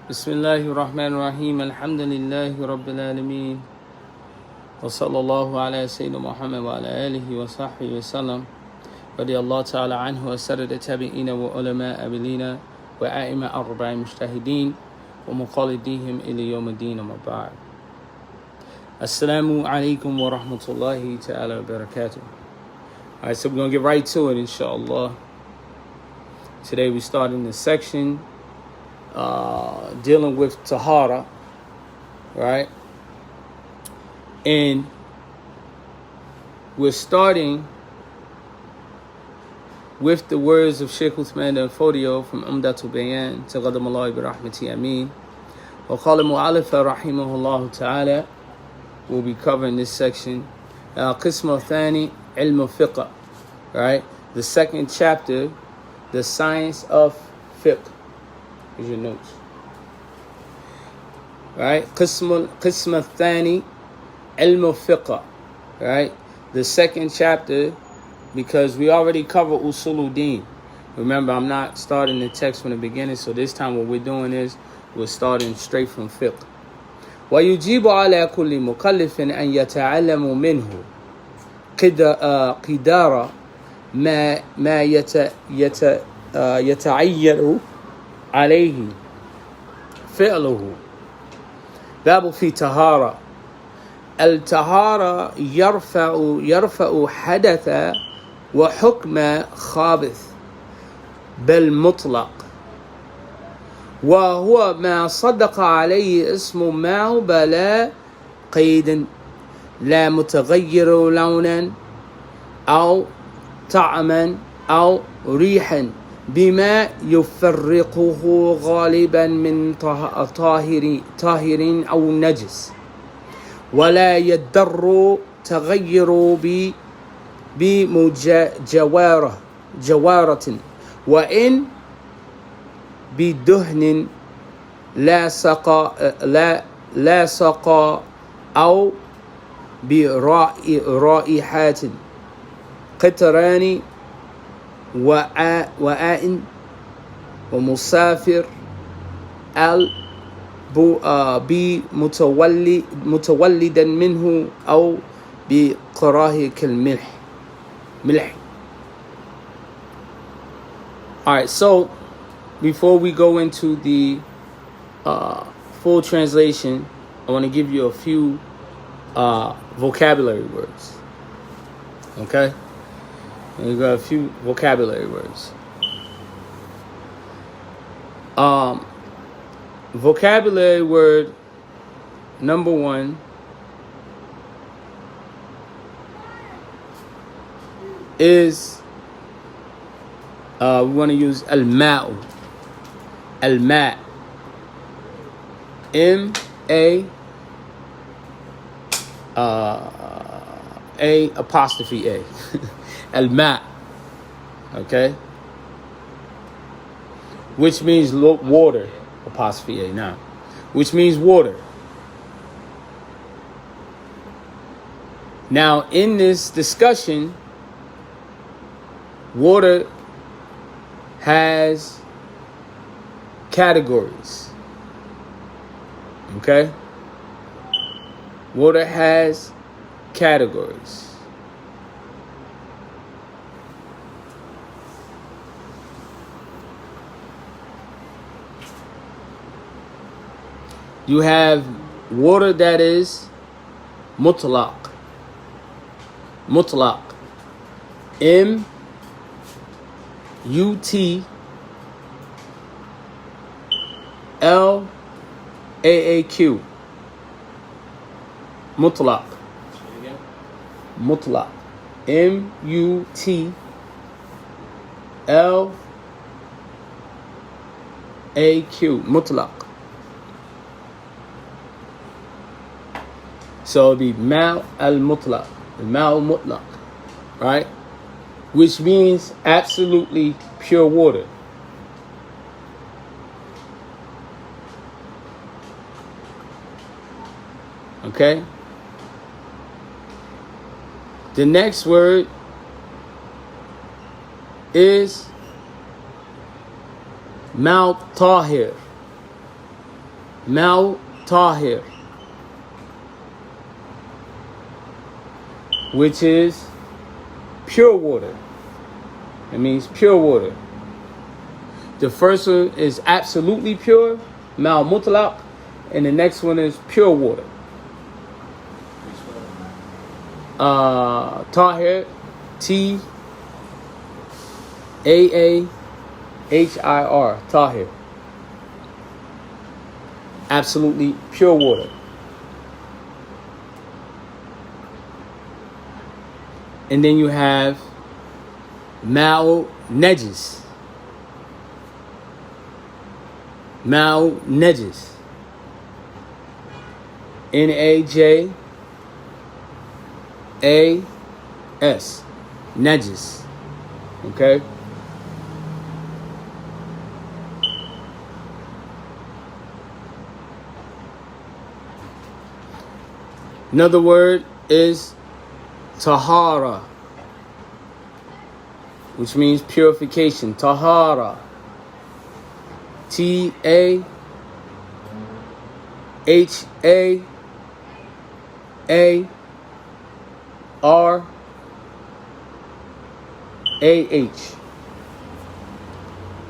بسم الله الرحمن الرحيم الحمد لله رب العالمين وصلى الله على سيدنا محمد وعلى آله وصحبه وسلم رضي الله تعالى عنه وسرد التابعين وعلماء أبلينا وأئمة أربع مجتهدين ومقلديهم إلى يوم الدين وما بعد. Assalamu alaikum wa rahmatullahi ta'ala wa barakatuh. Alright, so we're going to get right to it, inshallah. Today we start in the section dealing with Tahara, right? And we're starting with the words of Sheikh Uthman al-Fodio from Umdat'l Bayaan, تقدم الله برحمته أمين. وقال المؤلف رحمه الله تعالى. We'll be covering this section. قسم الثاني علم الفقه, right? The second chapter, the science of fiqh. Here's your notes. Right? قسم الثاني علم الفقه, right? The second chapter, because we already covered usuluddin. Remember, I'm not starting the text from the beginning, so this time what we're doing is we're starting straight from fiqh. ويجب على كل مكلف أن يتعلم منه قدر ما يتعين عليه فعله. باب في طهارة. الطهارة يرفع حدث وحكم خابث بل مطلق، وهو ما صدق عليه اسم ما بلا قيد، لا متغير لونا أو طعما أو ريحا، بما يفرقه غالبا من طاهر أو نجس، ولا يضر تغير بجوارة، وإن بدهن لاصق أو برائحات قطران وآء ومسافر متولدا منه أو بقراه كالملح. Alright, so before we go into the full translation, I want to give you a few vocabulary words. Okay? We got a few vocabulary words. Vocabulary word number one is we want to use al-ma'u. Al-ma'. M-A apostrophe A. Al-ma'. Okay? Which means water. Apostrophe A now. Which means water. Now, in this discussion, water has categories. Okay? Water has categories. You have water that is mutlaq. Mutlaq. M-U-T-L-A-A-Q. Mutlaq. Mutlaq. M-U-T-L-A-Q. Mutlaq. So the ma' al-mutlaq. The ma' al-mutlaq. Right? Which means absolutely pure water. Okay? The next word is Mount Tahir. Ma'u tahir, which is pure water. It means pure water. The first one is absolutely pure, Ma'u mutlaq, and the next one is pure water. Tahir, Taahir, tahir. Absolutely pure water. And then you have Ma'u najis. Ma'u najis. Najas. Najis. Okay? Another word is tahara, which means purification. Tahara. Tahara.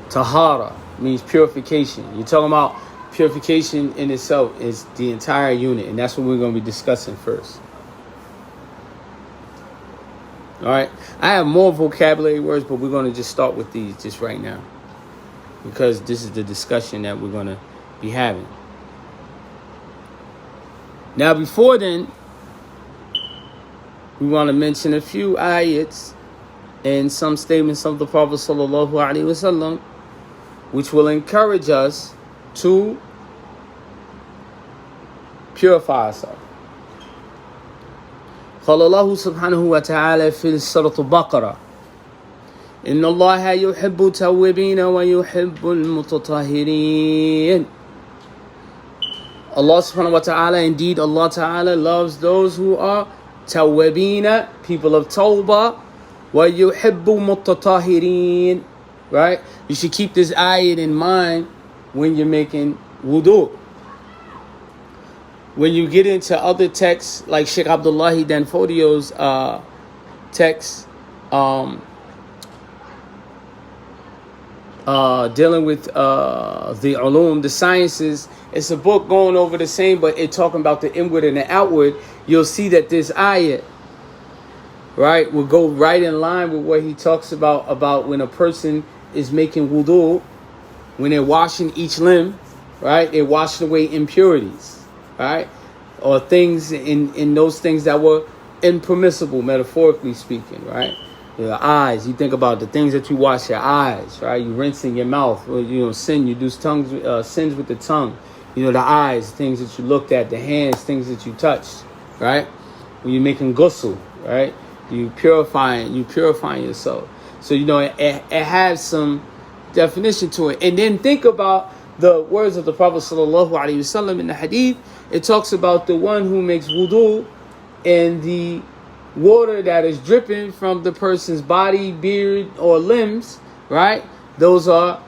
Tahara means purification. You're talking about purification in itself is the entire unit, and that's what we're going to be discussing first. All right. I have more vocabulary words, but we're going to just start with these just right now, because this is the discussion that we're going to be having. Now, before then, we want to mention a few ayats and some statements of the Prophet sallallahu alaihi wasallam, which will encourage us to purify ourselves. قال الله سبحانه وتعالى في سورة البقرة إن الله يحب التوابين ويحب المتطهرين. Allah subhanahu wa ta'ala, indeed Allah ta'ala loves those who are tawabina, people of tawbah, ويحب المتطهرين. Right? You should keep this ayat in mind when you're making wudu. When you get into other texts like Sheikh Abdullahi Danfodio's text dealing with the ulum, the sciences, it's a book going over the same, but it talking about the inward and the outward. You'll see that this ayat, right, will go right in line with what he talks about when a person is making wudu, when they're washing each limb, right, they're washing away impurities, right, or things in those things that were impermissible, metaphorically speaking, right. Your eyes, you think about the things that you wash your eyes, right, you rinsing your mouth, or, sin, you do sins with the tongue, the eyes, things that you looked at, the hands, things that you touched, right, when you're making ghusl, right, you purifying yourself. So, it has some definition to it. And then think about the words of the Prophet sallallahu alaihi wasallam in the hadith. It talks about the one who makes wudu and the water that is dripping from the person's body, beard, or limbs, right? Those are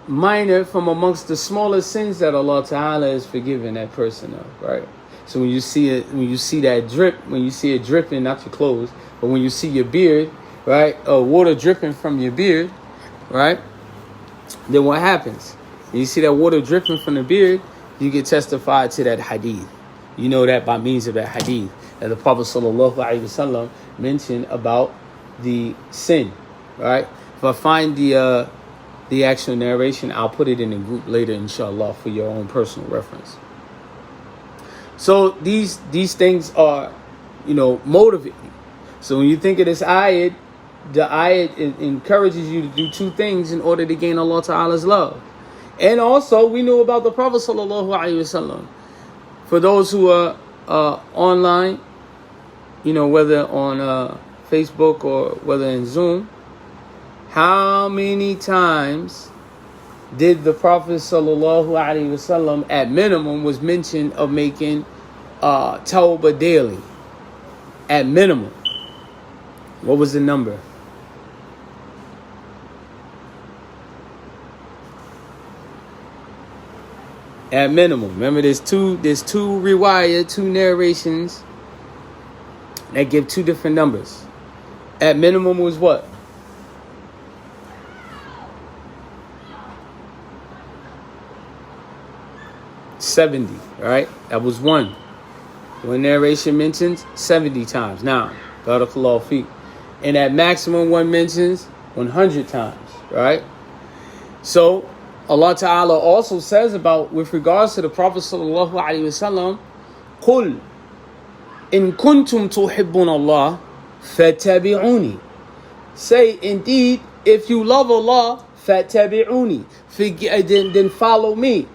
minor from amongst the smaller sins that Allah Ta'ala is forgiving that person of, right? So when you see it dripping, not your clothes, but when you see your beard, right, water dripping from your beard, right, then what happens? You see that water dripping from the beard, you get testified to that hadith. You know that by means of that hadith that the Prophet sallallahu alaihi wasallam mentioned about the sin, right? If I find the actual narration, I'll put it in the group later, inshallah, for your own personal reference. So these things are, motivating. So when you think of this ayat, the ayat encourages you to do two things in order to gain Allah Ta'ala's love. And also, we knew about the Prophet sallallahu alaihi wasallam. For those who are online, whether on Facebook or whether in Zoom, how many times did the Prophet sallallahu alaihi wasallam, at minimum, was mentioned of making tawbah daily? At minimum. What was the number? At minimum. Remember, there's two riwayah, two narrations that give two different numbers. At minimum was what? 70, right? That was one. One narration mentions 70 times. Now, barakallahu feek. And at maximum one mentions 100 times, right? So, Allah Ta'ala also says about, with regards to the Prophet Sallallahu Alaihi Wasallam, قُلْ إِن كُنْتُمْ تُحِبُّونَ اللَّهِ فَاتَّبِعُونِي. Say, indeed, if you love Allah, فَاتَّبِعُونِي. Then follow me,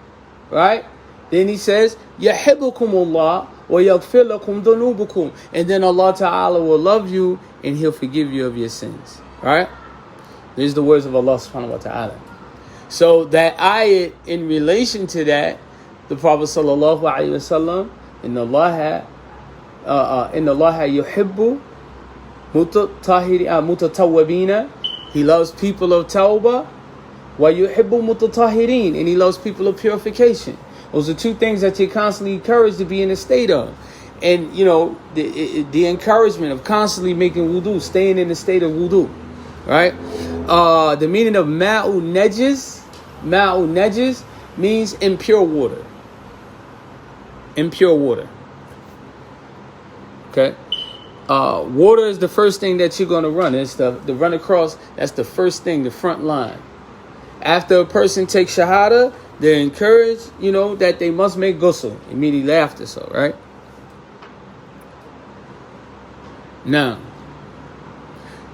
right? Then he says, يَحِبُّكُمُ اللَّهِ وَيَغْفِرْ لَكُمْ ذُنُوبُكُمْ. And then Allah Ta'ala will love you and He'll forgive you of your sins, right? These are the words of Allah Subhanahu Wa Ta'ala. So that ayat, in relation to that, the Prophet Sallallahu Alaihi Wasallam, inna Allah yuhibbu mutatawwabina. He loves people of tawbah. Wa yuhibbu mutatahirin. And He loves people of purification. Those are two things that you're constantly encouraged to be in a state of. And, you know, the encouragement of constantly making wudu, staying in the state of wudu, right? The meaning of ma'u najis means impure water. Impure water. Okay? Water is the first thing that you're going to run. It's the run across, that's the first thing, the front line. After a person takes shahada, they're encouraged, you know, that they must make ghusl immediately after, so, right? Now,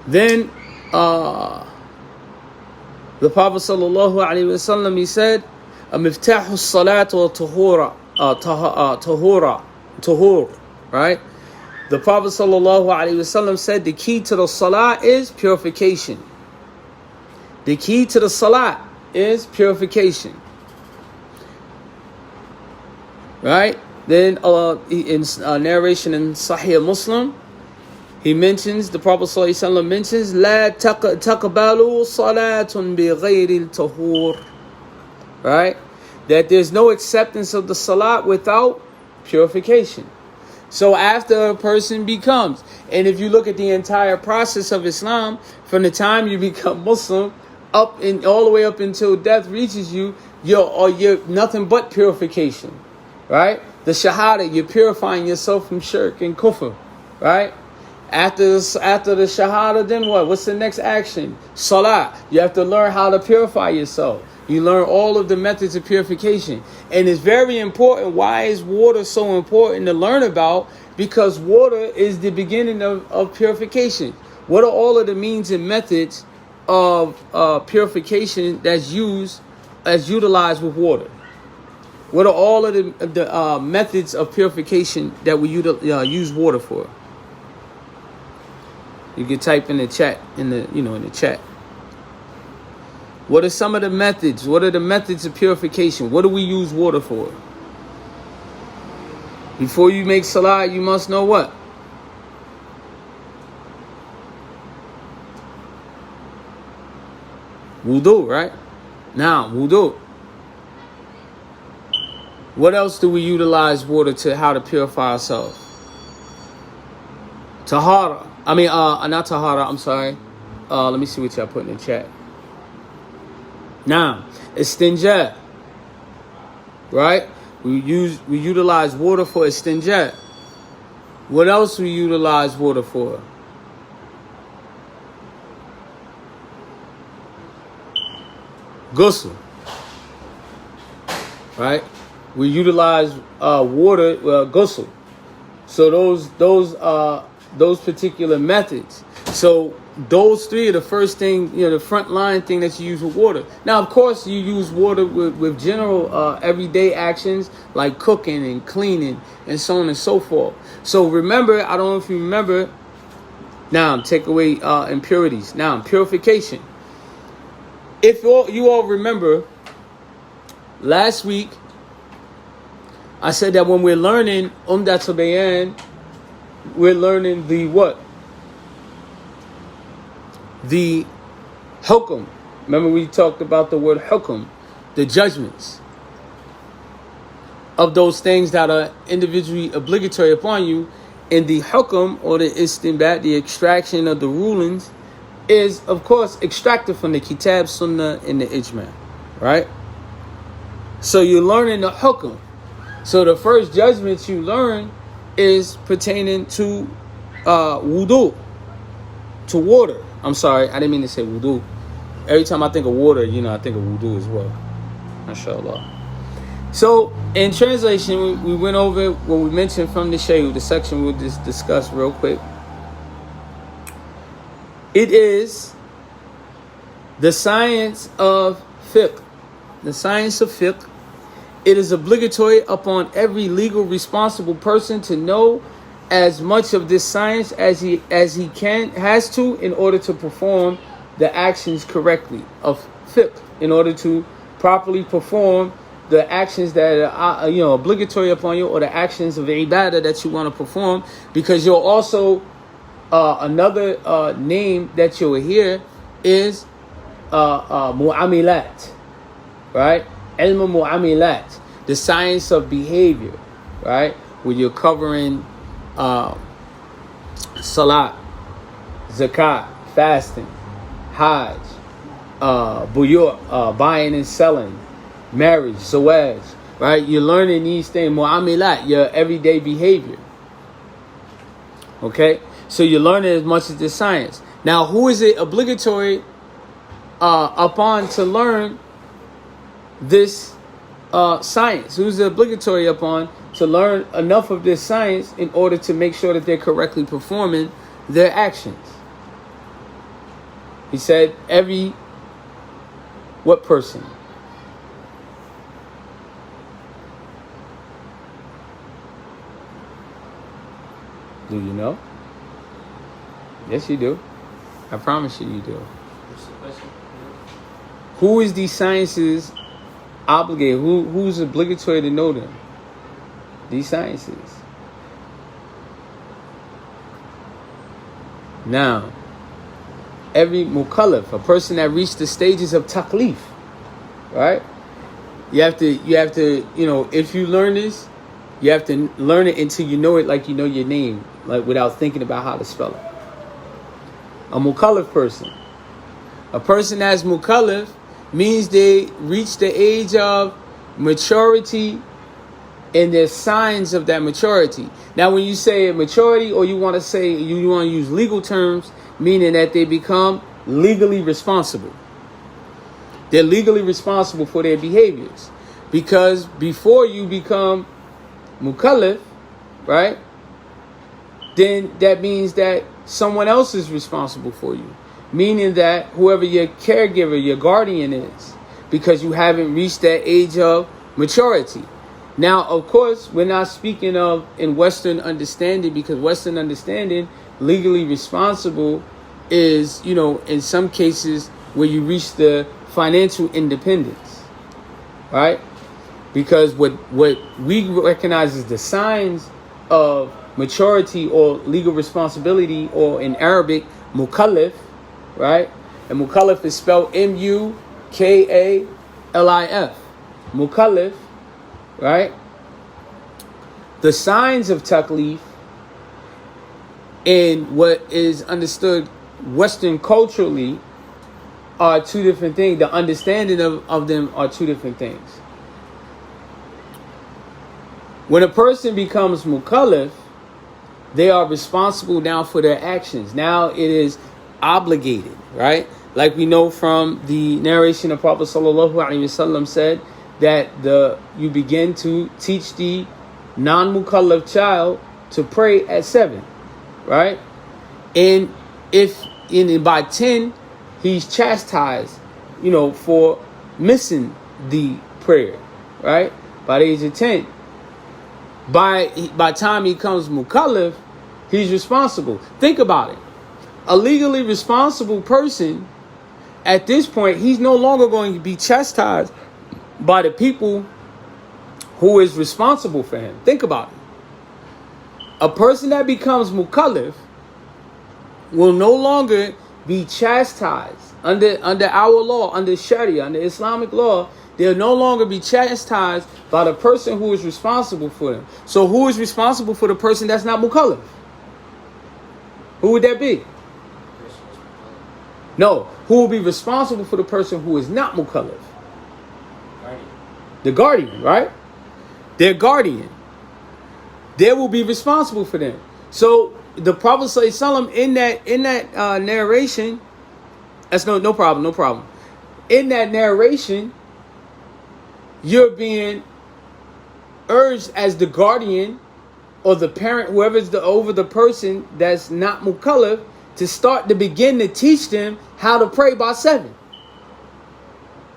then, the Prophet Sallallahu Alaihi Wasallam, he said, مفتاح الصلاة طهور, right? The Prophet Sallallahu Alaihi Wasallam said the key to the salah is purification. The key to the salah is purification. Right? Then in narration in Sahih Muslim, he mentions, the Prophet ﷺ mentions, لا تقبلوا صلاة بغير الطهور. Right? That there's no acceptance of the salat without purification. So after a person becomes, and if you look at the entire process of Islam, from the time you become Muslim, up and all the way up until death reaches you, you're nothing but purification. Right? The shahada, you're purifying yourself from shirk and kufr. Right? After the shahada, then what? What's the next action? Salah. You have to learn how to purify yourself. You learn all of the methods of purification. And it's very important. Why is water so important to learn about? Because water is the beginning of purification. What are all of the means and methods of purification that's utilized with water? What are all of the methods of purification that we use water for? You can type in the chat, in the chat. What are some of the methods? What are the methods of purification? What do we use water for? Before you make salah, you must know what? Wudu, right? Now, wudu. What else do we utilize water to, how to purify ourselves? Tahara. Not tahara, I'm sorry. Let me see what y'all put in the chat. Now, istinja. Right? We utilize water for istinja. What else we utilize water for? Ghusl. Right? We utilize water, ghusl. So those particular methods. So those three are the first thing, the front line thing that you use with water. Now, of course, you use water with general everyday actions like cooking and cleaning and so on and so forth. So remember, I don't know if you remember, now take away impurities. Now, purification. If you all remember, last week, I said that when we're learning Umdat'l Bayaan, we're learning the what? The hukum. Remember we talked about the word hukum, the judgments. of those things that are individually obligatory upon you. And the hukm, or the istinbat, the extraction of the rulings, is of course extracted from the kitab, sunnah, and the ijma, right? So you're learning the hukm. So the first judgment you learn is pertaining to wudu, to water. I'm sorry, I didn't mean to say wudu. Every time I think of water, I think of wudu as well. MashaAllah. So in translation, we went over what we mentioned from the Shaykh, the section we'll just discuss real quick. It is the science of fiqh. The science of fiqh. It is obligatory upon every legal responsible person to know as much of this science as he has to in order to perform the actions correctly of fiqh, in order to properly perform the actions that are obligatory upon you, or the actions of ibadah that you want to perform, because you'll also another name that you'll hear is mu'amilat, right? Ilm mu'amilat, the science of behavior, right? Where you're covering salat, zakat, fasting, hajj, buyu', buying and selling, marriage, zawaj, right? You're learning these things, mu'amilat, your everyday behavior. Okay? So you're learning as much as the science. Now, who is it obligatory upon to learn this science? Who's it obligatory upon to learn enough of this science in order to make sure that they're correctly performing their actions? He said, what person? Do you know? Yes, you do. I promise you, you do. Who is these sciences obligated? Who's obligatory to know them? These sciences. Now, every mukallaf, a person that reached the stages of taklif, right? You have to, if you learn this, you have to learn it until you know it like you know your name, like without thinking about how to spell it. A mukallaf person. A person that's mukallaf means they reach the age of maturity, and there's signs of that maturity. Now, when you say maturity, or you want to use legal terms, meaning that they become legally responsible. They're legally responsible for their behaviors. Because before you become mukallaf, right, then that means that someone else is responsible for you. Meaning that whoever your caregiver, your guardian is, because you haven't reached that age of maturity. Now, of course, we're not speaking of in Western understanding, because Western understanding, legally responsible is, in some cases where you reach the financial independence, right? Because what we recognize as the signs of maturity or legal responsibility, or in Arabic, mukallaf, right? And mukallaf is spelled Mukalif. Mukallaf, right? The signs of taklif in what is understood Western culturally are two different things. The understanding of them are two different things. When a person becomes mukallaf, they are responsible now for their actions. Now it is obligated, right? Like we know from the narration of Prophet sallallahu alaihi wasallam said that you begin to teach the non-mukallaf child to pray at 7, right? And by 10, he's chastised, for missing the prayer, right? By the age of 10. By time he comes mukallaf, he's responsible. Think about it. A legally responsible person, at this point, he's no longer going to be chastised by the people who is responsible for him. Think about it. A person that becomes mukallaf will no longer be chastised under our law, under Sharia, under Islamic law. They'll no longer be chastised by the person who is responsible for them. So who is responsible for the person that's not mukallaf? Who would that be? No. Who will be responsible for the person who is not mukallaf? The guardian, right? Their guardian. They will be responsible for them. So the Prophet ﷺ in that narration, that's no problem. In that narration, you're being urged as the guardian or the parent, whoever's over the person that's not mukallaf, to begin to teach them how to pray by 7.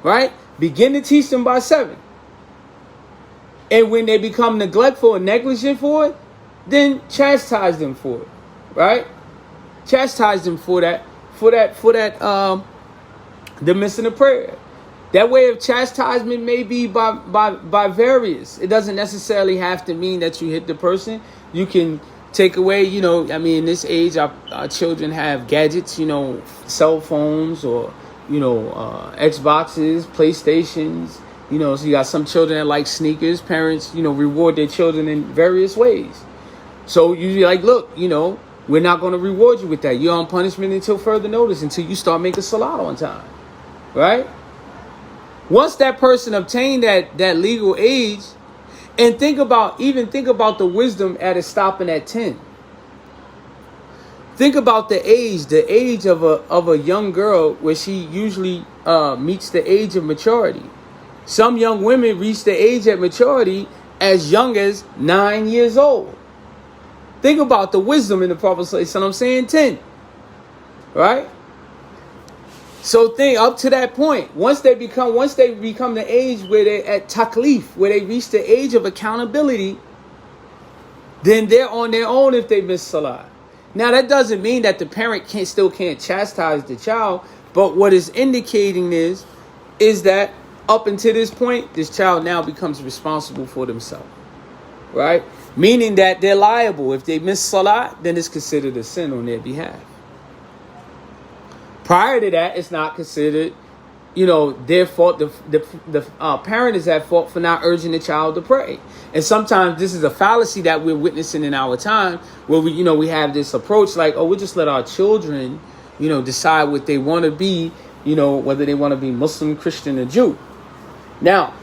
Right? Begin to teach them by 7. And when they become neglectful or negligent for it, then chastise them for it. Right? Chastise them for that, the missing of prayer. That way of chastisement may be by various. It doesn't necessarily have to mean that you hit the person. You can take away, in this age, our children have gadgets, cell phones or, Xboxes, PlayStations, so you got some children that like sneakers. Parents, reward their children in various ways. So you be like, look, we're not going to reward you with that. You're on punishment until further notice, until you start making salat on time. Right? Once that person obtained that legal age, and think about the wisdom at it stopping at 10. Think about the age of a young girl where she usually meets the age of maturity. Some young women reach the age of maturity as young as 9 years old. Think about the wisdom in the Prophet ﷺ saying 10. Right? So think up to that point. Once they become the age where they're at taklif, where they reach the age of accountability, then they're on their own if they miss salah. Now that doesn't mean that the parent can't chastise the child, but what is indicating is that up until this point, this child now becomes responsible for themselves. Right? Meaning that they're liable. If they miss salah, then it's considered a sin on their behalf. Prior to that, it's not considered, their fault. The parent is at fault for not urging the child to pray. And sometimes this is a fallacy that we're witnessing in our time, where we have this approach like, oh, we'll just let our children, decide what they want to be, whether they want to be Muslim, Christian, or Jew. Now,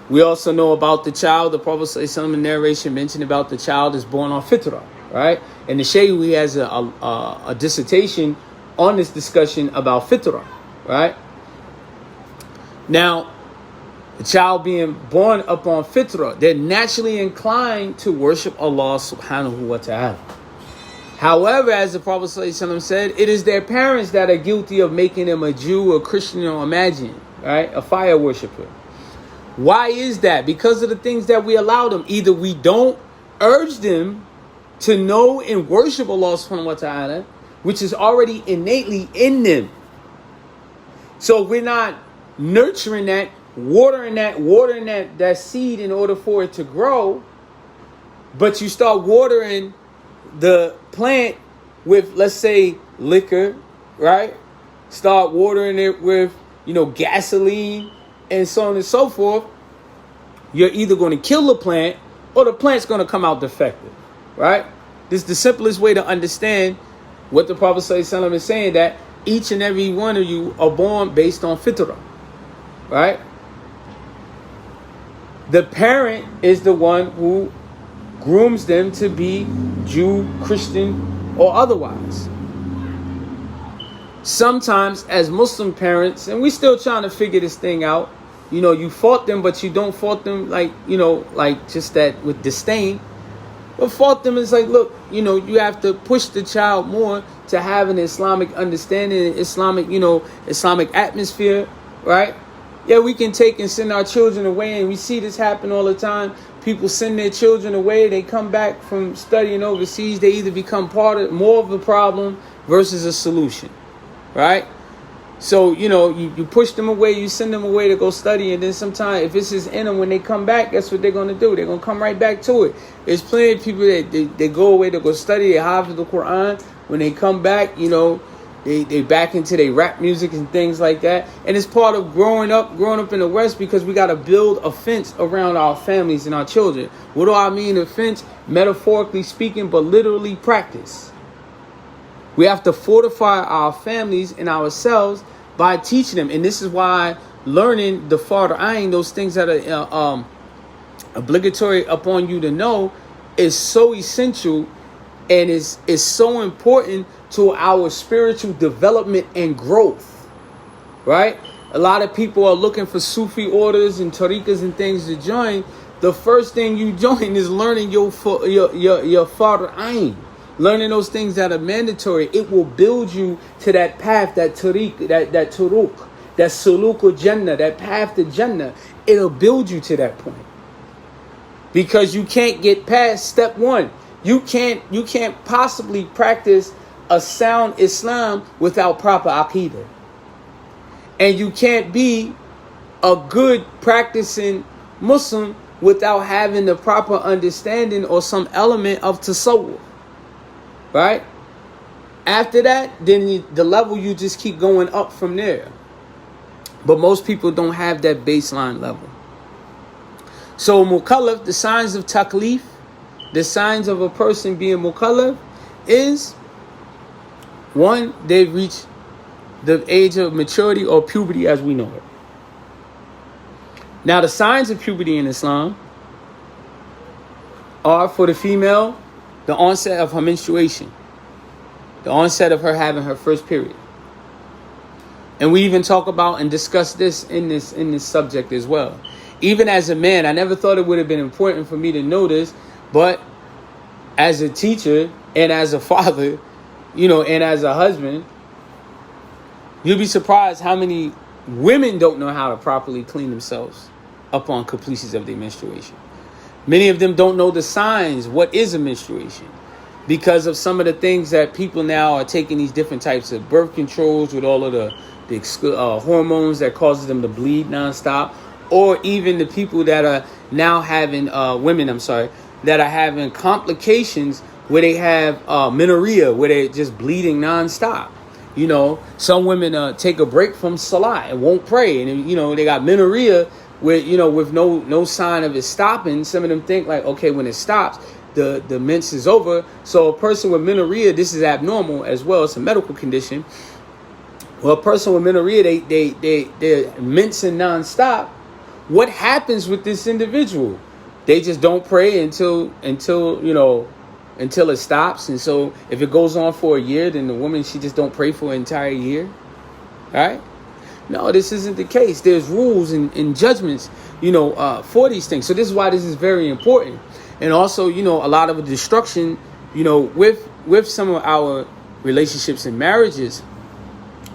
we also know about the child. The Prophet ﷺ in narration mentioned about the child is born on fitrah, right? And the Shaykh, he has a dissertation on this discussion about fitrah, right? Now, the child being born upon fitrah, they're naturally inclined to worship Allah subhanahu wa ta'ala. However, as the Prophet ﷺ said, it is their parents that are guilty of making them a Jew, a Christian, or Magian, right? A fire worshiper. Why is that? Because of the things that we allow them. Either we don't urge them to know and worship Allah subhanahu wa ta'ala, which is already innately in them. So we're not nurturing that, watering that seed in order for it to grow. But you start watering the plant with, let's say, liquor, right? Start watering it with, gasoline and so on and so forth. You're either going to kill the plant or the plant's going to come out defective, right? This is the simplest way to understand what the Prophet ﷺ is saying, that each and every one of you are born based on fitrah, right? The parent is the one who grooms them to be Jew, Christian, or otherwise. Sometimes as Muslim parents, and we're still trying to figure this thing out, you fault them, but you don't fault them like just that with disdain. But fault them is like, look, you have to push the child more to have an Islamic understanding, Islamic atmosphere, right? Yeah, we can take and send our children away, and we see this happen all the time. People send their children away, they come back from studying overseas, they either become more of a problem versus a solution, right? So, you push them away, you send them away to go study, and then sometimes if this is in them, when they come back, that's what they're going to do. They're going to come right back to it. There's plenty of people that they go away to go study, they hafiz the Quran. When they come back, they back into their rap music and things like that. And it's part of growing up in the West, because we got to build a fence around our families and our children. What do I mean a fence? Metaphorically speaking, but literally practice. We have to fortify our families and ourselves by teaching them. And this is why learning the Bayaan, those things that are obligatory upon you to know, is so essential and is so important to our spiritual development and growth, right? A lot of people are looking for Sufi orders and tariqas and things to join. The first thing you join is learning your Bayaan, learning those things that are mandatory. It will build you to that path, that tariq, that turuq, that suluk Jannah, that path to Jannah. It'll build you to that point, because you can't get past step one. You can't possibly practice a sound Islam without proper Aqidah. And you can't be a good practicing Muslim without having the proper understanding or some element of tasawwuf. Right? After that, then the level, you just keep going up from there. But most people don't have that baseline level. So mukallaf, the signs of taklif, the signs of a person being mukallaf is, one, they've reached the age of maturity or puberty as we know it. Now, the signs of puberty in Islam are, for the female, the onset of her menstruation, the onset of her having her first period. And we even talk about and discuss this in this subject as well. Even as a man, I never thought it would have been important for me to know this, but as a teacher and as a father, and as a husband, you'll be surprised how many women don't know how to properly clean themselves upon completion of their menstruation. Many of them don't know the signs. What is a menstruation? Because of some of the things that people now are taking these different types of birth controls with all of the hormones that causes them to bleed nonstop, or even the people that are now having that are having complications where they have menorrhea, where they're just bleeding nonstop. Some women take a break from salah and won't pray, and they got menorrhea with no sign of it stopping. Some of them think like, okay, when it stops, the mens is over. So a person with menorrhea, this is abnormal as well. It's a medical condition. Well, a person with menorrhea, they're mensing nonstop. What happens with this individual? They just don't pray until it stops. And so if it goes on for a year, then the woman, she just don't pray for an entire year. Right? No, this isn't the case. There's rules and judgments, for these things. So this is why this is very important. And also, a lot of the destruction, with some of our relationships and marriages,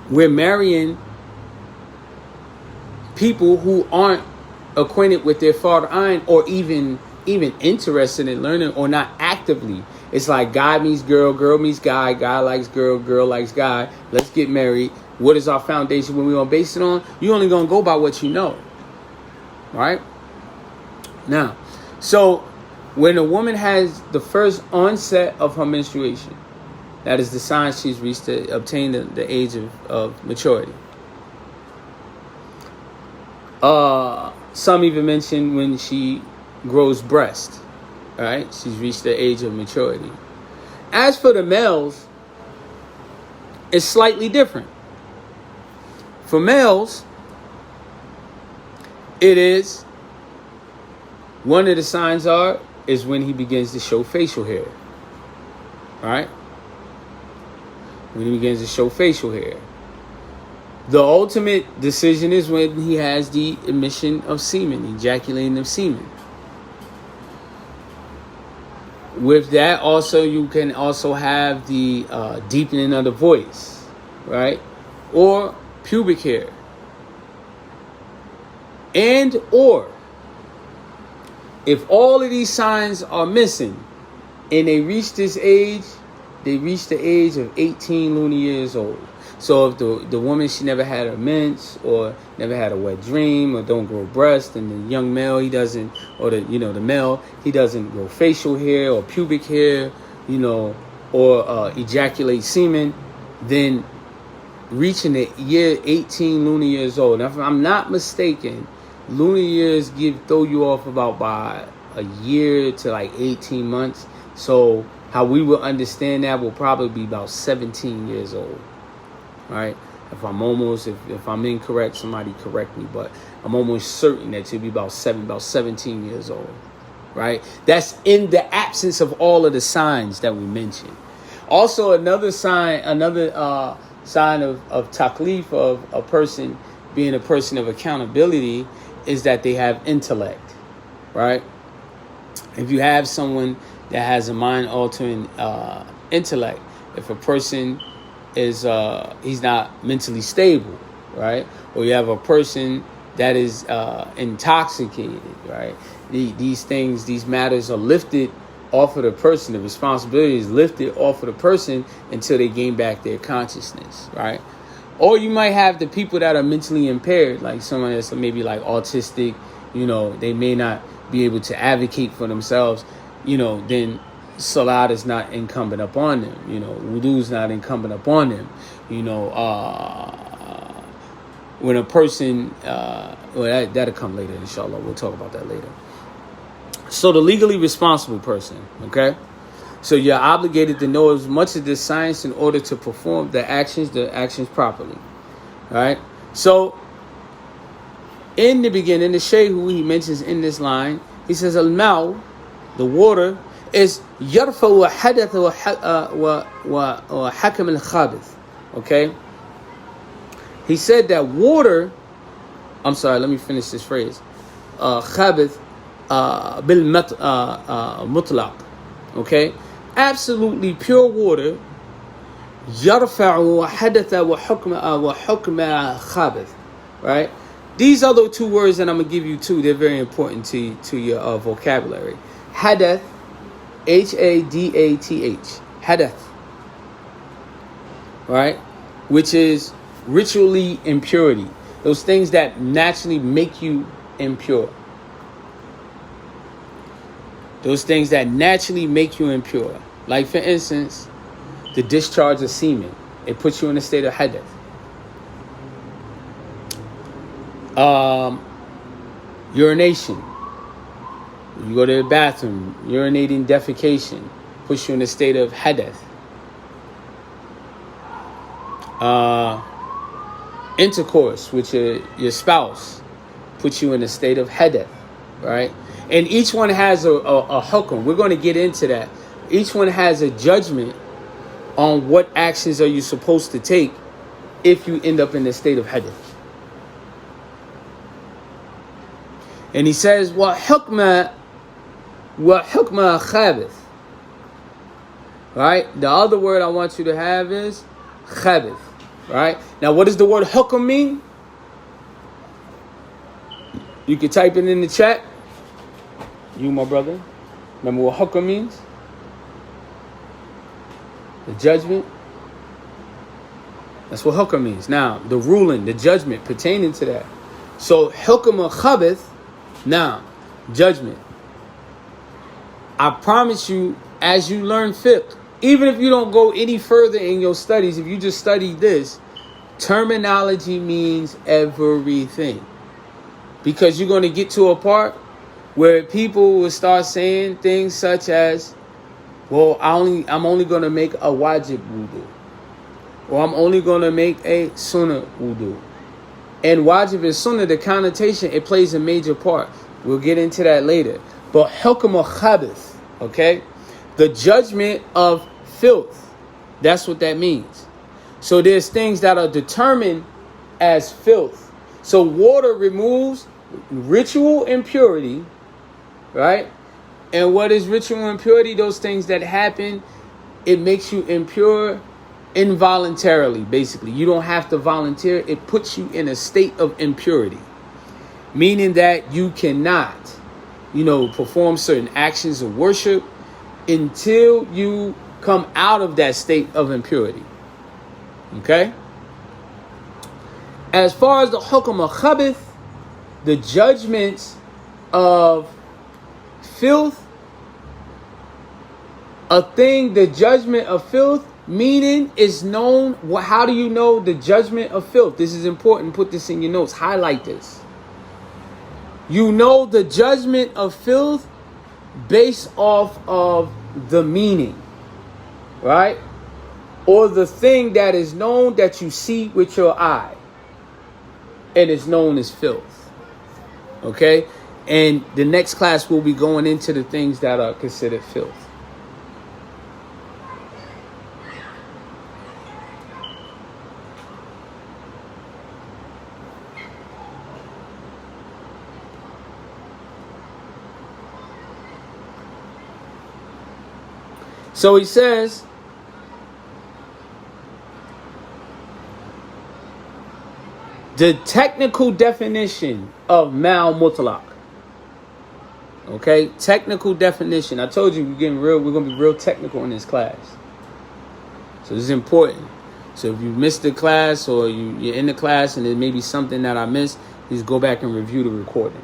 we're marrying people who aren't acquainted with their Bayaan, or even interested in learning, or not actively. It's like guy meets girl, girl meets guy, guy likes girl, girl likes guy. Let's get married. What is our foundation? When we're going to base it on? You're only going to go by what you know. Right? Now, so when a woman has the first onset of her menstruation, that is the sign she's reached to obtain the age of maturity. Some even mention when she grows breast. All right? She's reached the age of maturity. As for the males, it's slightly different. For males, it is, one of the signs is when he begins to show facial hair. All right? When he begins to show facial hair. The ultimate decision is when he has the emission of semen, ejaculating of semen. With that, also, you can also have the deepening of the voice, right? Or pubic hair. And or, if all of these signs are missing and they reach this age, they reach the age of 18 lunar years old. So if the woman, she never had a mens, or never had a wet dream, or don't grow breast, and the young male, he doesn't, or the male, he doesn't grow facial hair or pubic hair, or ejaculate semen, then reaching the year 18 lunar years old. Now, if I'm not mistaken, lunar years throw you off about by a year to like 18 months. So how we will understand that will probably be about 17 years old, right? If I'm incorrect, somebody correct me, but I'm almost certain that you'll be about 17 years old, right? That's in the absence of all of the signs that we mentioned. Also, another sign of taklif of a person being a person of accountability is that they have intellect, right? If you have someone that has a mind-altering intellect, if a person is he's not mentally stable, right? Or you have a person that is intoxicated, right? These matters are lifted off of the person. The responsibility is lifted off of the person until they gain back their consciousness, right? Or you might have the people that are mentally impaired, like someone that's maybe like autistic, they may not be able to advocate for themselves, then salat is not incumbent upon them, wudu is not incumbent upon them, when a person, that'll come later, inshallah, we'll talk about that later. So the legally responsible person, okay? So you're obligated to know as much of this science in order to perform the actions properly, right? So in the beginning, the Shaykh, who he mentions in this line, he says, al-ma'u, the water, is yarfa wa hadath wa hakam al-khabith, okay? He said that water, I'm sorry, let me finish this phrase, khabith bil mutlaq, okay? Absolutely pure water, yarfa'u hadatha wa hukma khabith, right? These other two words that I'm going to give you too, they're very important to your vocabulary. Hadath, Hadath, hadath, right? Which is ritually impurity. Those things that naturally make you impure. Those things that naturally make you impure. Like, for instance, the discharge of semen. It puts you in a state of hadath. Urination. You go to the bathroom, urinating, defecation, puts you in a state of hadath. Intercourse with your spouse puts you in a state of hadath, right? And each one has a hukm. We're going to get into that. Each one has a judgment on what actions are you supposed to take if you end up in the state of hadath. And he says, wa hukma khabith. Right? The other word I want you to have is khabith. Right? Now, what does the word hukm mean? You can type it in the chat. You, my brother. Remember what hukm means? The judgment. That's what hukm means. Now, the ruling, the judgment pertaining to that. So, hukm khabith. Now, judgment. I promise you, as you learn fiqh, even if you don't go any further in your studies, if you just study this, terminology means everything. Because you're going to get to a part where people will start saying things such as, well, I'm only going to make a wajib wudu. Or I'm only going to make a sunnah wudu. And wajib and sunnah, the connotation, it plays a major part. We'll get into that later. But hukm khabith, okay? The judgment of filth. That's what that means. So there's things that are determined as filth. So water removes ritual impurity, right? And what is ritual impurity? Those things that happen, it makes you impure involuntarily, basically. You don't have to volunteer. It puts you in a state of impurity. Meaning that you cannot, perform certain actions of worship until you come out of that state of impurity. Okay? As far as the hukm of khabith, the judgments of filth, the judgment of filth Meaning is known. How do you know the judgment of filth? This is important. Put this in your notes. Highlight this. You know the judgment of filth based off of the meaning, right? Or the thing that is known that you see with your eye, and is known as filth. Okay? And the next class we'll be going into the things that are considered filth. So he says, the technical definition of Mutlaq. Okay, technical definition. I told you we're going to be real technical in this class. So this is important. So if you missed the class or you're in the class and there may be something that I missed, please go back and review the recording.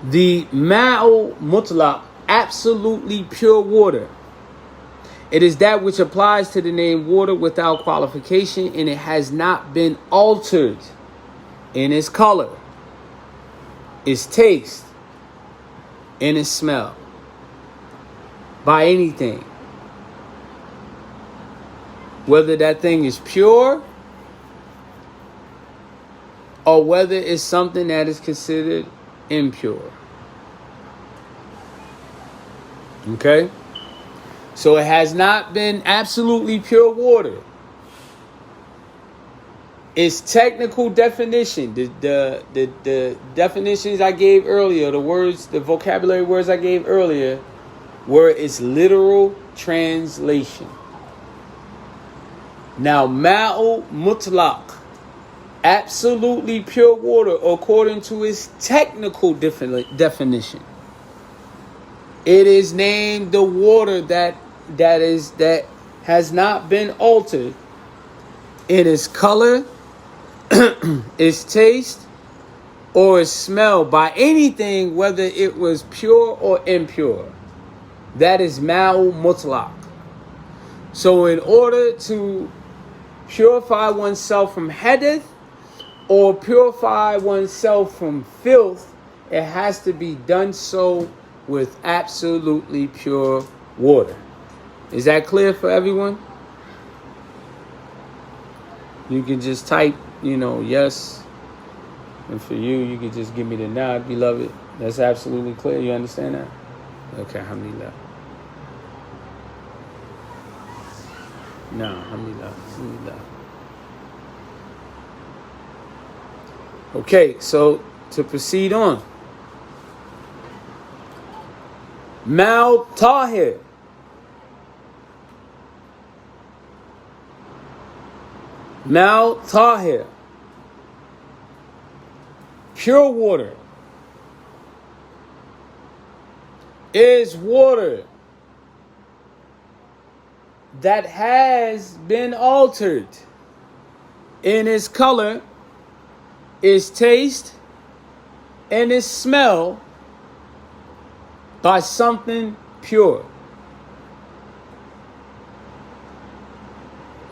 The Ma'u Mutlaq, absolutely pure water. It is that which applies to the name water without qualification, and it has not been altered in its color, its taste, and its smell by anything. Whether that thing is pure or whether it's something that is considered impure. Okay? So it has not been absolutely pure water. Its technical definition, the definitions I gave earlier, the words, the vocabulary words I gave earlier, were its literal translation. Now, Ma'u Mutlaq, absolutely pure water, according to its technical definition. It is named the water that has not been altered in its color, its taste, or its smell by anything, whether it was pure or impure. That is Ma'u Mutlaq. So in order to purify oneself from hadith or purify oneself from filth, it has to be done so with absolutely pure water. Is that clear for everyone? You can just type, yes. And for you, you can just give me the nod, beloved. That's absolutely clear. You understand that? Okay, alhamdulillah. No, alhamdulillah. Alhamdulillah. Okay, so to proceed on. Mal Tahir. Mal Tahir. Pure water is water that has been altered in its color, its taste, and its smell by something pure.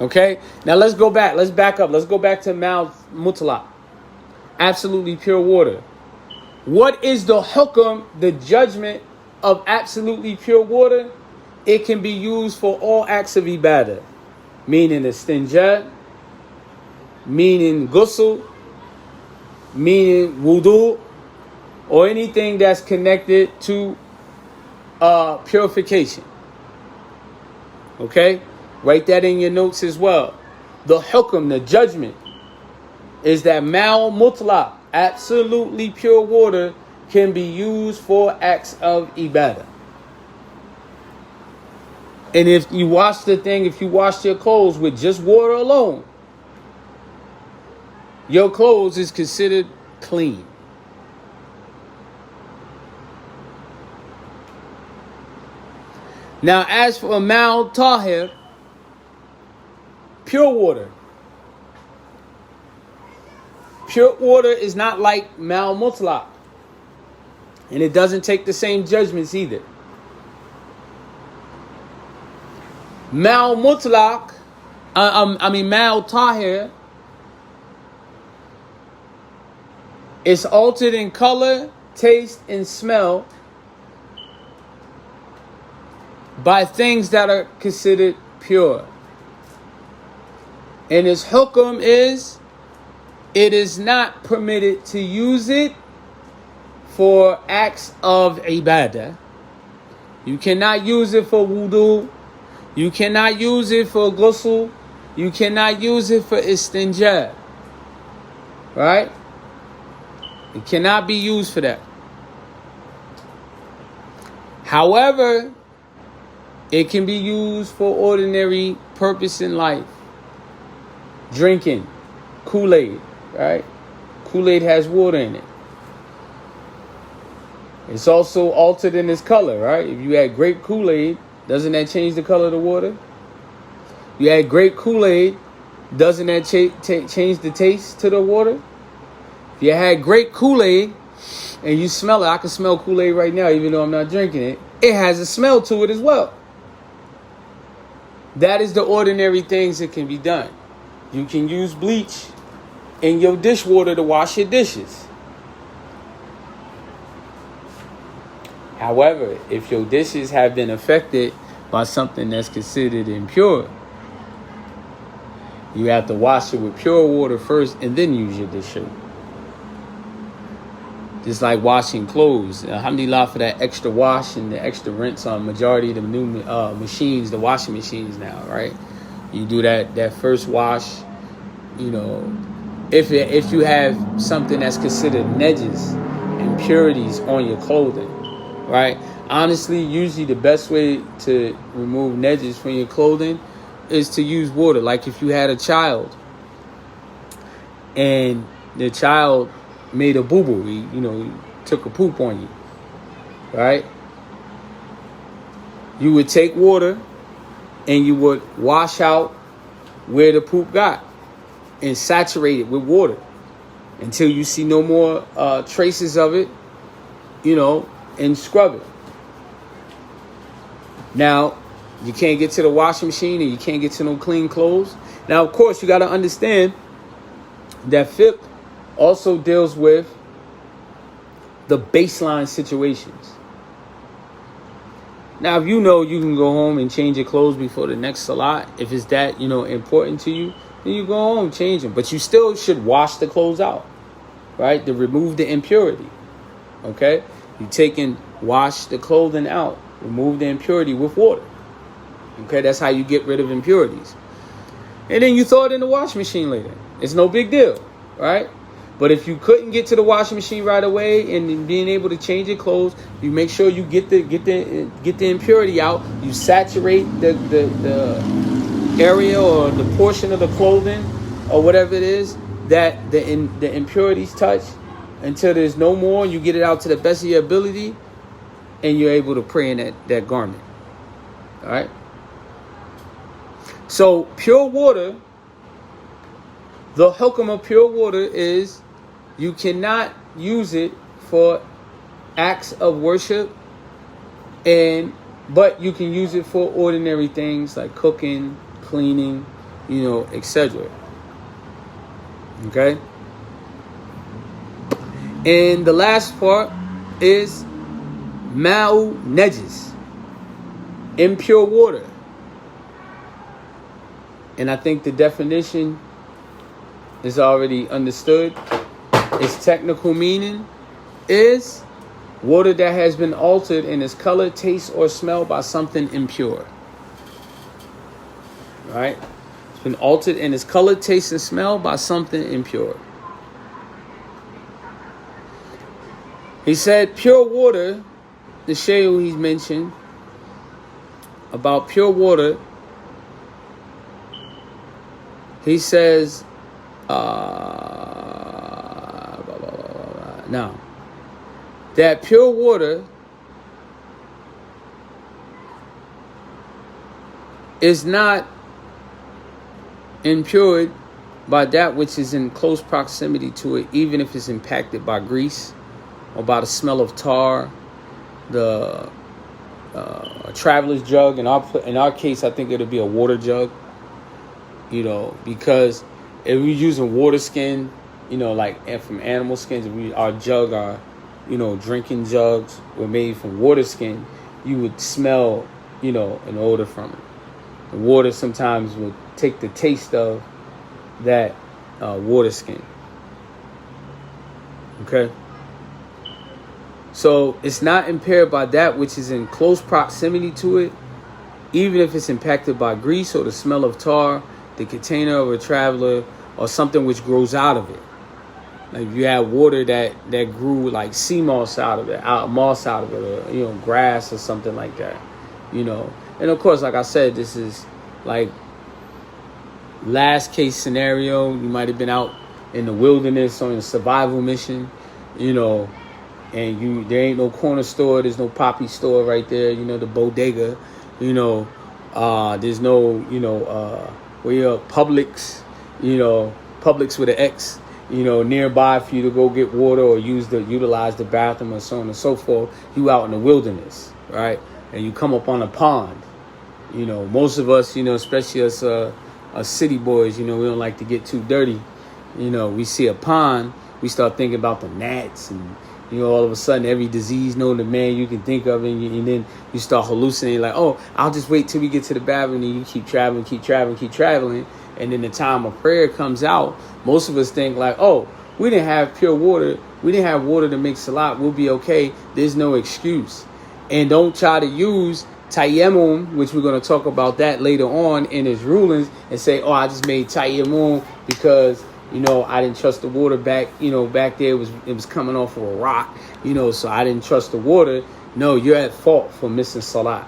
Okay? Now let's go back. Let's back up. Let's go back to Ma'u Mutlaq. Absolutely pure water. What is the hukm, the judgment of absolutely pure water? It can be used for all acts of ibadah, meaning istinja, meaning ghusl, meaning wudu, or anything that's connected to purification. Okay? Write that in your notes as well. The hukm, the judgment, is that Ma'u Mutlaq, absolutely pure water, can be used for acts of ibadah. And if you wash your clothes with just water alone, your clothes is considered clean. Now, as for Ma'u Tahir, pure water. Pure water is not like Ma'u Mutlaq. And it doesn't take the same judgments either. Mal mutlaq, mal tahir, is altered in color, taste, and smell by things that are considered pure. And its hukum is, it is not permitted to use it for acts of ibadah. You cannot use it for wudu. You cannot use it for ghusl. You cannot use it for istinja. Right? It cannot be used for that. However, it can be used for ordinary purpose in life. Drinking Kool-Aid, right? Kool-Aid has water in it. It's also altered in its color, right? If you add grape Kool-Aid, doesn't that change the color of the water? You add grape Kool-Aid, doesn't that change the taste to the water? If you had grape Kool-Aid and you smell it, I can smell Kool-Aid right now even though I'm not drinking it. It has a smell to it as well. That is the ordinary things that can be done. You can use bleach in your dishwater to wash your dishes. However, if your dishes have been affected by something that's considered impure, you have to wash it with pure water first and then use your dish soap. Just like washing clothes. Alhamdulillah for that extra wash and the extra rinse on majority of the new machines, the washing machines now, right? You do that first wash, you know, if you have something that's considered najas, impurities on your clothing, right? Honestly, usually the best way to remove najas from your clothing is to use water. Like if you had a child and the child made a boo-boo, he took a poop on you, right? You would take water and you would wash out where the poop got and saturate it with water until you see no more traces of it, and scrub it. Now, you can't get to the washing machine and you can't get to no clean clothes. Now, of course, you got to understand that fiqh also deals with the baseline situations. Now, if you know you can go home and change your clothes before the next salat, if it's that, important to you, then you go home, change them. But you still should wash the clothes out, right? To remove the impurity, okay? You take and wash the clothing out, remove the impurity with water, okay? That's how you get rid of impurities. And then you throw it in the washing machine later. It's no big deal, right? But if you couldn't get to the washing machine right away and being able to change your clothes, you make sure you get the impurity out. You saturate the area or the portion of the clothing or whatever it is that the impurities touch until there's no more. You get it out to the best of your ability, and you're able to pray in that garment. All right. So pure water. The hukum of pure water is you cannot use it for acts of worship, but you can use it for ordinary things like cooking, cleaning, etc. Okay? And the last part is ma'u najis, impure water. And I think the definition is already understood. Its technical meaning is water that has been altered in its color, taste, or smell by something impure. Right? It's been altered in its color, taste, and smell by something impure. He said pure water, the shaykh he's mentioned about pure water, he says now that pure water is not impured by that which is in close proximity to it, even if it's impacted by grease or by the smell of tar. The a traveler's jug, in our case, I think it'll be a water jug, because if we're using water skin, like from animal skins, our jug, our drinking jugs were made from water skin, you would smell an odor from it. The water sometimes would take the taste of that water skin. Okay, so it's not impaired by that which is in close proximity to it, even if it's impacted by grease or the smell of tar, the container of a traveler, or something which grows out of it. Like if you had water that grew like sea moss out of it, or grass or something like that, And of course, like I said, this is like last case scenario. You might have been out in the wilderness on a survival mission, and there ain't no corner store, there's no poppy store right there, the bodega, there's no, Publix, Publix with an X, nearby for you to go get water or utilize the bathroom or so on and so forth. You out in the wilderness, right? And you come up on a pond. Most of us, especially us city boys, we don't like to get too dirty. We see a pond, we start thinking about the gnats and, all of a sudden every disease known to man you can think of, and then you start hallucinating like, oh, I'll just wait till we get to the bathroom, and you keep traveling. And then the time of prayer comes out. Most of us think like, oh, we didn't have pure water. We didn't have water to make salat. We'll be okay. There's no excuse. And don't try to use tayammum, which we're going to talk about that later on in his rulings, and say, oh, I just made tayammum because, I didn't trust the water back there it was coming off of a rock, so I didn't trust the water. No, you're at fault for missing salat.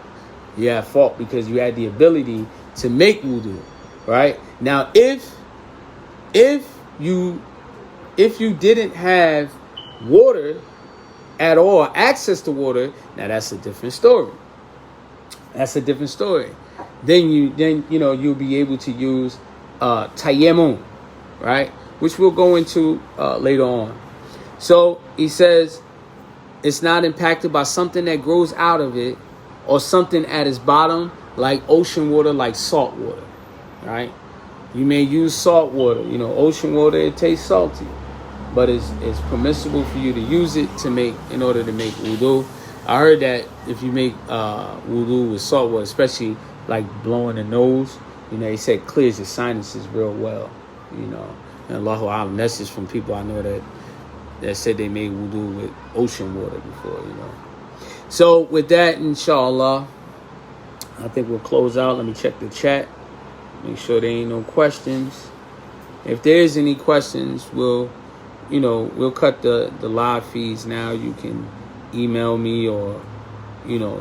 You're at fault because you had the ability to make wudu, right? Now, if you didn't have water at all, access to water, now that's a different story. Then you'll be able to use tayammum, right? Which we'll go into later on. So he says it's not impacted by something that grows out of it or something at its bottom, like ocean water, like salt water, right? You may use salt water. Ocean water, it tastes salty, but it's permissible for you to use it in order to make wudu. I heard that if you make wudu with salt water, especially like blowing the nose, they said clears your sinuses real well, and Allahu A'lam, that's just from people I know that said they made wudu with ocean water before, So with that, inshallah, I think we'll close out. Let me check the chat, make sure there ain't no questions. If there's any questions, we'll cut the live feeds now. You can email me or,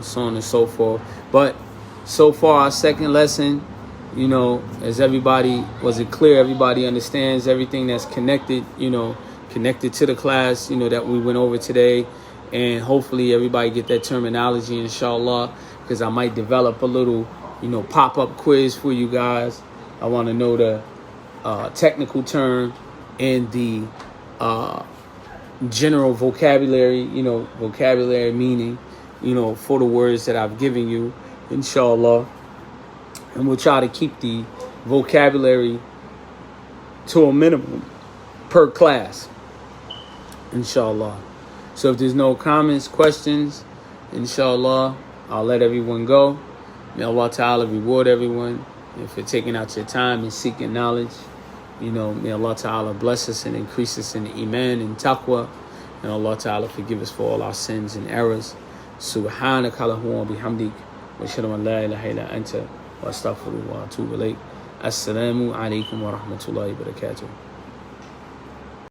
so on and so forth. But so far, our second lesson, as was it clear? Everybody understands everything that's connected, connected to the class, that we went over today. And hopefully everybody get that terminology, inshallah, because I might develop a little, pop-up quiz for you guys. I want to know the technical term and the general vocabulary, vocabulary meaning, for the words that I've given you, inshallah. And we'll try to keep the vocabulary to a minimum per class, inshallah. So if there's no comments, questions, inshallah, I'll let everyone go. May Allah Ta'ala reward everyone for taking out your time and seeking knowledge. May Allah Ta'ala bless us and increase us in iman and taqwa. And Allah Ta'ala forgive us for all our sins and errors. Subhanaka Allahumma bihamdik. Wa ashhadu an la ilaha illa anta. Wa astaghfiruka wa atubu ilayk. Assalamu alaikum wa rahmatullahi wa barakatuh.